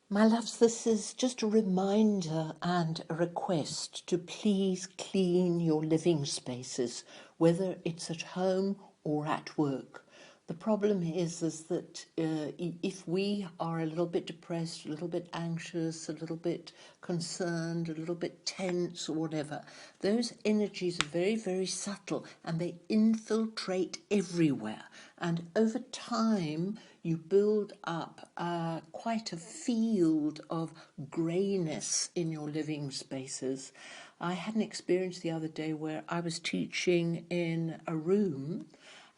My loves, this is just a reminder and a request to please clean your living spaces, whether it's at home or at work. The problem is that if we are a little bit depressed, a little bit anxious, a little bit concerned, a little bit tense or whatever, those energies are very, very subtle and they infiltrate everywhere. And over time, you build up quite a field of greyness in your living spaces. I had an experience the other day where I was teaching in a room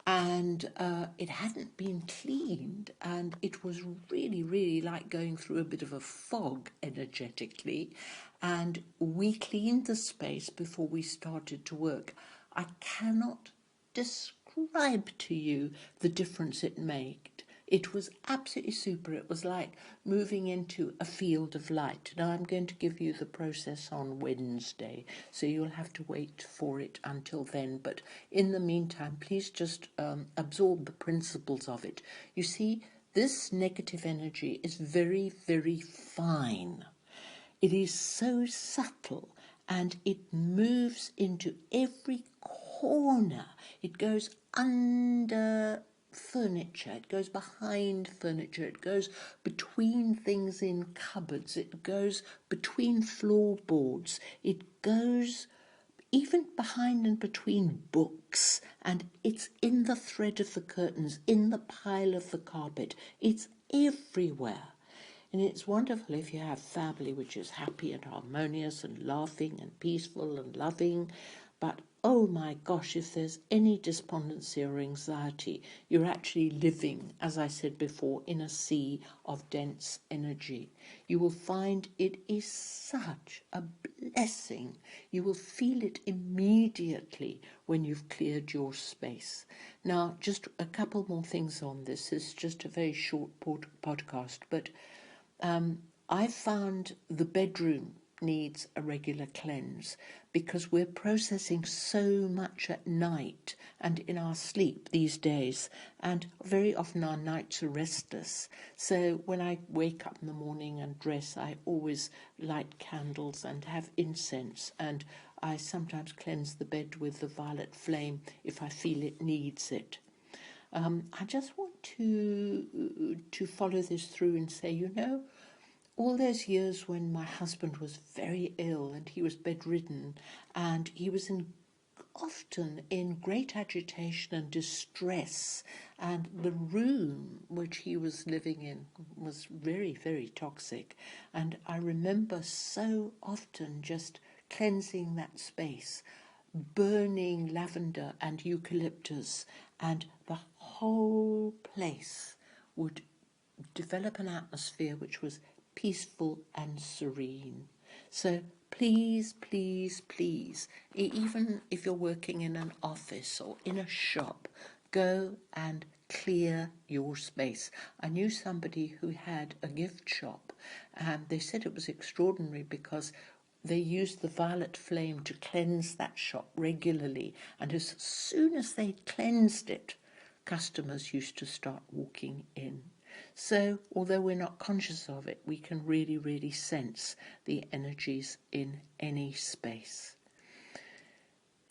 and it hadn't been cleaned, and it was really, really like going through a bit of a fog energetically. And we cleaned the space before we started to work. I cannot describe to you the difference it made. It was absolutely super. It was like moving into a field of light. Now, I'm going to give you the process on Wednesday, so you'll have to wait for it until then. But in the meantime, please just absorb the principles of it. You see, this negative energy is very, very fine. It is so subtle and it moves into every corner. It goes under furniture, it goes behind furniture, it goes between things in cupboards, it goes between floorboards, it goes even behind and between books, and it's in the thread of the curtains, in the pile of the carpet, it's everywhere. And it's wonderful if you have family which is happy and harmonious and laughing and peaceful and loving. But oh my gosh, if there's any despondency or anxiety, you're actually living, as I said before, in a sea of dense energy. You will find it is such a blessing. You will feel it immediately when you've cleared your space. Now, just a couple more things on this. It's just a very short podcast, but I found the bedroom needs a regular cleanse because we're processing so much at night and in our sleep these days, and very often our nights are restless. So when I wake up in the morning and dress, I always light candles and have incense, and I sometimes cleanse the bed with the violet flame if I feel it needs it. I just want to follow this through and say, all those years when my husband was very ill and he was bedridden and he was often in great agitation and distress, and the room which he was living in was very, very toxic. And I remember so often just cleansing that space, burning lavender and eucalyptus, and the whole place would develop an atmosphere which was peaceful and serene. So please, please, please, even if you're working in an office or in a shop, go and clear your space. I knew somebody who had a gift shop, and they said it was extraordinary because they used the violet flame to cleanse that shop regularly, and as soon as they cleansed it, customers used to start walking in. So, although we're not conscious of it, we can really, really sense the energies in any space.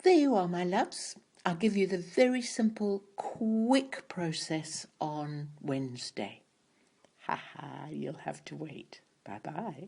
There you are, my loves. I'll give you the very simple, quick process on Wednesday. Ha ha, you'll have to wait. Bye-bye.